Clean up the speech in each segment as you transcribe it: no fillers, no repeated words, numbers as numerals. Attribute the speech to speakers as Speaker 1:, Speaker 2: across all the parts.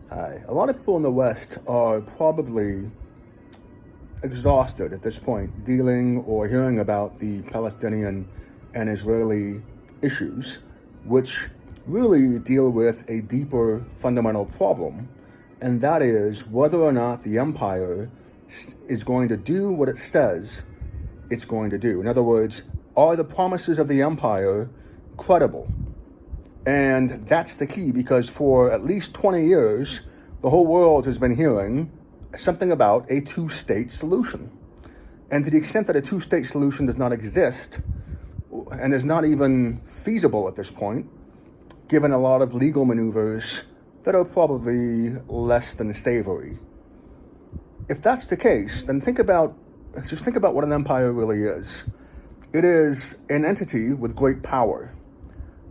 Speaker 1: Hi. A lot of people in the West are probably exhausted at this point dealing or hearing about the Palestinian and Israeli issues, which really deal with a deeper fundamental problem, and that is whether or not the empire is going to do what it says it's going to do. In other words, are the promises of the empire credible? And that's the key, because for at least 20 years, the whole world has been hearing something about a two-state solution. And to the extent that a two-state solution does not exist, and is not even feasible at this point, given a lot of legal maneuvers that are probably less than savory. If that's the case, then think about what an empire really is. It is an entity with great power.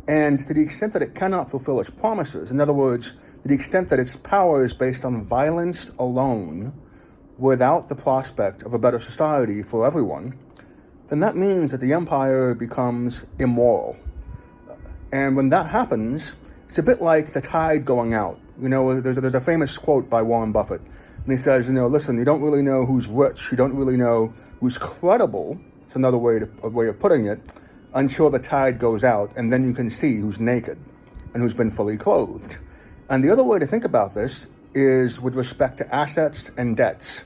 Speaker 1: And to the extent that it cannot fulfill its promises, in other words, to the extent that its power is based on violence alone, without the prospect of a better society for everyone, then that means that the empire becomes immoral. And when that happens, it's a bit like the tide going out. You know, there's a famous quote by Warren Buffett, and he says, listen, you don't really know who's rich, you don't really know who's credible, it's another way of putting it, until the tide goes out, and then you can see who's naked and who's been fully clothed. And the other way to think about this is with respect to assets and debts.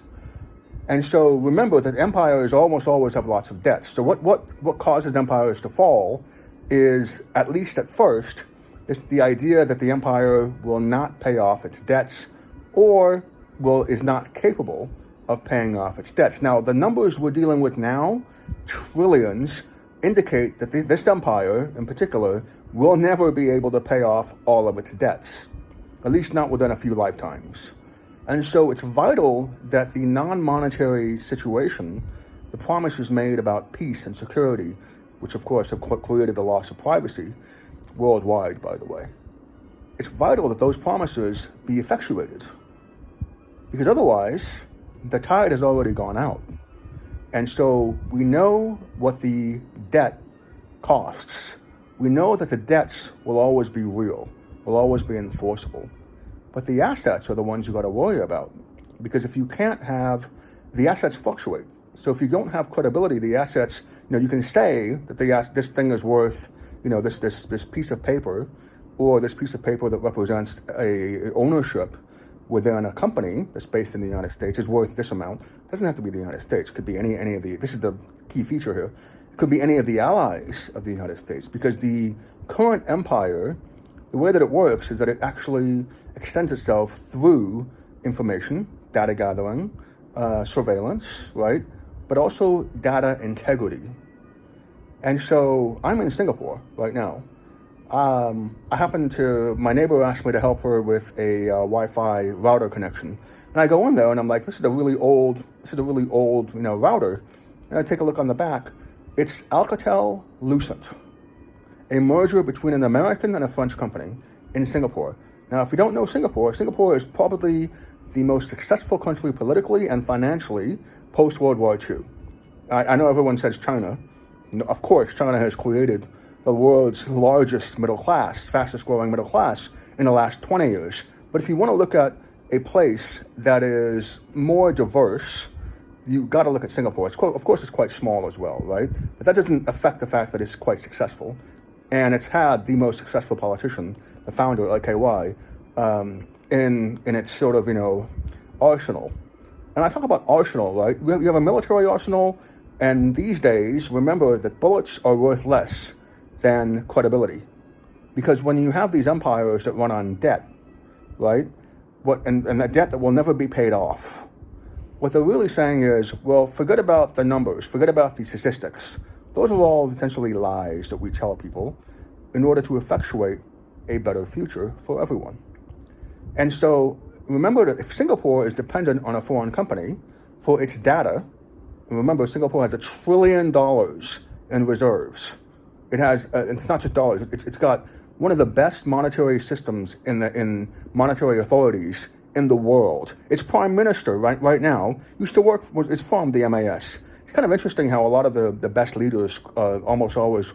Speaker 1: And so remember that empires almost always have lots of debts. So what causes empires to fall is, at least at first, it's the idea that the empire will not pay off its debts or is not capable of paying off its debts. Now, the numbers we're dealing with now, trillions, indicate that this empire, in particular, will never be able to pay off all of its debts, at least not within a few lifetimes. And so it's vital that the non-monetary situation, the promises made about peace and security, which of course have created the loss of privacy worldwide, by the way, it's vital that those promises be effectuated, because otherwise the tide has already gone out. And so we know what the debt costs. We know that the debts will always be real, will always be enforceable. But the assets are the ones you got to worry about, because if you can't have, the assets fluctuate. So if you don't have credibility, the assets, you can say that this thing is worth, this piece of paper, or this piece of paper that represents a ownership within a company that's based in the United States is worth this amount. It doesn't have to be the United States. It could be any of the, this is the key feature here, it could be any of the allies of the United States, because the current empire, the way that it works is that it actually extends itself through information, data gathering, surveillance, right? But also data integrity. And so I'm in Singapore right now. My neighbor asked me to help her with a Wi-Fi router connection. And I go in there and I'm like, this is a really old router. And I take a look on the back. It's Alcatel-Lucent, a merger between an American and a French company in Singapore. Now, if you don't know Singapore is probably the most successful country politically and financially post-World War II. I know everyone says China. Of course, China has created the world's largest middle class, fastest growing middle class in the last 20 years. But if you want to look at a place that is more diverse, you've got to look at Singapore. Of course, it's quite small as well, right? But that doesn't affect the fact that it's quite successful. And it's had the most successful politician, the founder, LKY, in its sort of, arsenal. And I talk about arsenal, right? We have a military arsenal, and these days, remember that bullets are worth less than credibility. Because when you have these empires that run on debt, right? And that debt that will never be paid off, what they're really saying is, well, forget about the numbers, forget about the statistics. Those are all essentially lies that we tell people in order to effectuate a better future for everyone. And so remember that if Singapore is dependent on a foreign company for its data, and remember, Singapore has $1 trillion in reserves. It has, it's not just dollars, it's got one of the best monetary systems in monetary authorities in the world. Its prime minister right now is from the MAS. It's kind of interesting how a lot of the best leaders almost always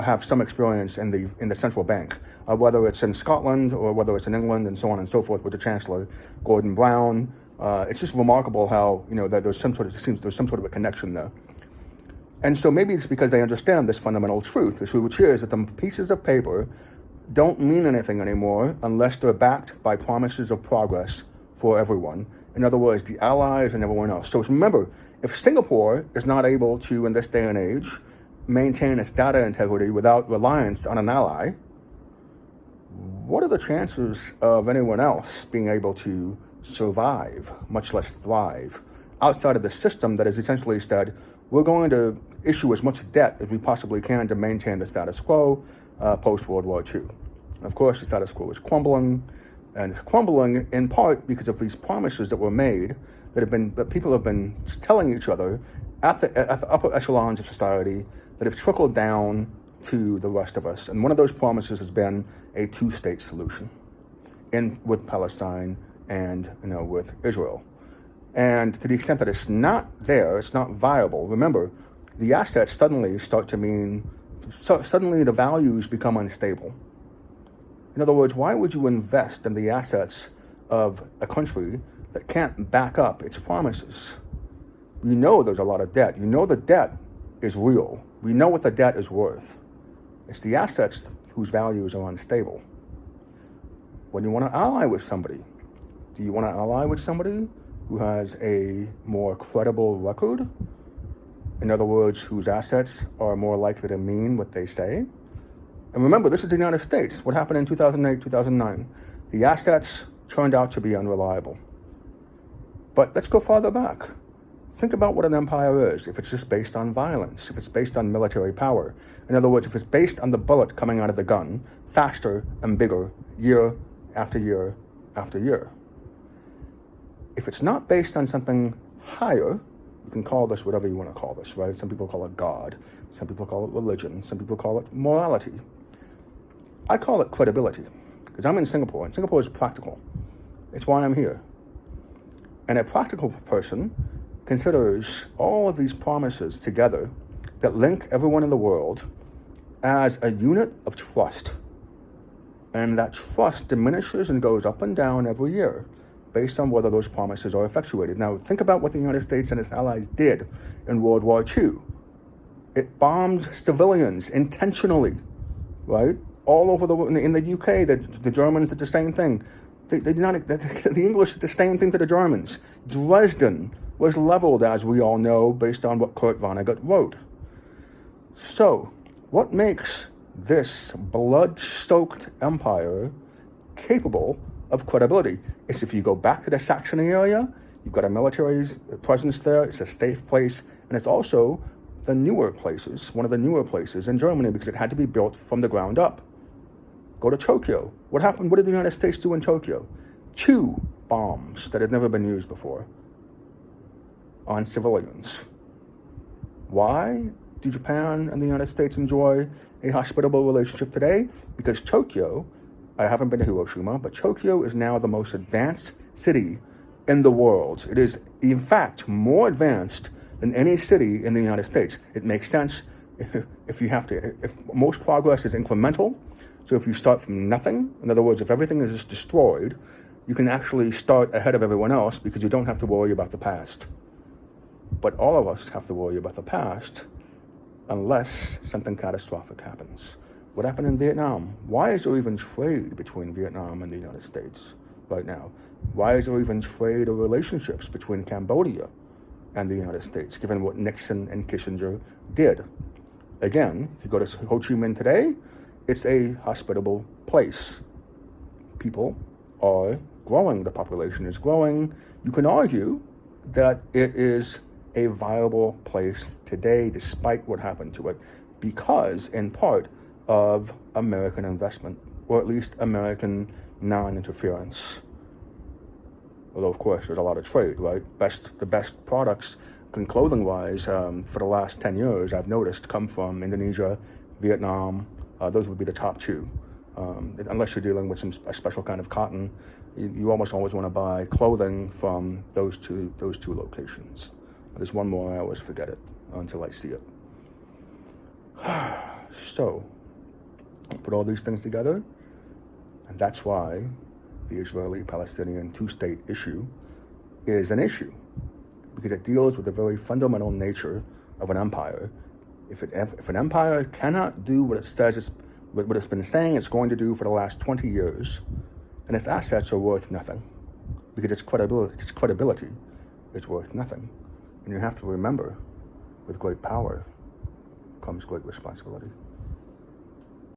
Speaker 1: have some experience in the central bank, whether it's in Scotland or whether it's in England, and so on and so forth, with the Chancellor Gordon Brown. It's just remarkable how that there's some sort of a connection there. And so maybe it's because they understand this fundamental truth, which is that the pieces of paper don't mean anything anymore unless they're backed by promises of progress for everyone. In other words, the allies and everyone else. So remember, if Singapore is not able to, in this day and age, maintain its data integrity without reliance on an ally, what are the chances of anyone else being able to survive, much less thrive, outside of the system that has essentially said, we're going to issue as much debt as we possibly can to maintain the status quo post-World War II. And of course, the status quo is crumbling, and it's crumbling in part because of these promises that were made that people have been telling each other at the upper echelons of society that have trickled down to the rest of us. And one of those promises has been a two-state solution with Palestine and with Israel. And to the extent that it's not there, it's not viable. Remember, the assets suddenly the values become unstable. In other words, why would you invest in the assets of a country that can't back up its promises? You know there's a lot of debt. You know the debt is real. We know what the debt is worth. It's the assets whose values are unstable. When you want to ally with somebody, do you want to ally with somebody who has a more credible record? In other words, whose assets are more likely to mean what they say? And remember, this is the United States. What happened in 2008, 2009? The assets turned out to be unreliable. But let's go farther back. Think about what an empire is if it's just based on violence, if it's based on military power. In other words, if it's based on the bullet coming out of the gun faster and bigger year after year after year. If it's not based on something higher, you can call this whatever you want to call this, right? Some people call it God. Some people call it religion. Some people call it morality. I call it credibility, because I'm in Singapore, and Singapore is practical. It's why I'm here. And a practical person considers all of these promises together that link everyone in the world as a unit of trust. And that trust diminishes and goes up and down every year based on whether those promises are effectuated. Now, think about what the United States and its allies did in World War II. It bombed civilians intentionally, right? All over in the UK, the Germans did the same thing. They did not. The English did the same thing to the Germans. Dresden was leveled, as we all know, based on what Kurt Vonnegut wrote. So, what makes this blood-soaked empire capable of credibility? It's if you go back to the Saxony area, you've got a military presence there, it's a safe place, and it's also one of the newer places in Germany, because it had to be built from the ground up. Go to Tokyo. What happened? What did the United States do in Tokyo? 2 bombs that had never been used before on civilians. Why do Japan and the United States enjoy a hospitable relationship today? Because Tokyo, I haven't been to Hiroshima, but Tokyo is now the most advanced city in the world. It is, in fact, more advanced than any city in the United States. It makes sense if most progress is incremental. So if you start from nothing, in other words, if everything is just destroyed, you can actually start ahead of everyone else because you don't have to worry about the past. But all of us have to worry about the past unless something catastrophic happens. What happened in Vietnam? Why is there even trade between Vietnam and the United States right now? Why is there even trade or relationships between Cambodia and the United States, given what Nixon and Kissinger did? Again, if you go to Ho Chi Minh today, it's a hospitable place. People are growing. The population is growing. You can argue that it is a viable place today, despite what happened to it, because, in part, of American investment, or at least American non-interference. Although, of course, there's a lot of trade, right? The best products, clothing-wise, for the last 10 years, I've noticed, come from Indonesia, Vietnam. Those would be the top 2. Unless you're dealing with a special kind of cotton, you almost always want to buy clothing from those two locations. There's one more, I always forget it until I see it. So, put all these things together, and that's why the Israeli-Palestinian two-state issue is an issue, because it deals with the very fundamental nature of an empire. If an empire cannot do what it says what it's been saying it's going to do for the last 20 years, then its assets are worth nothing, because its credibility is worth nothing. And you have to remember, with great power comes great responsibility.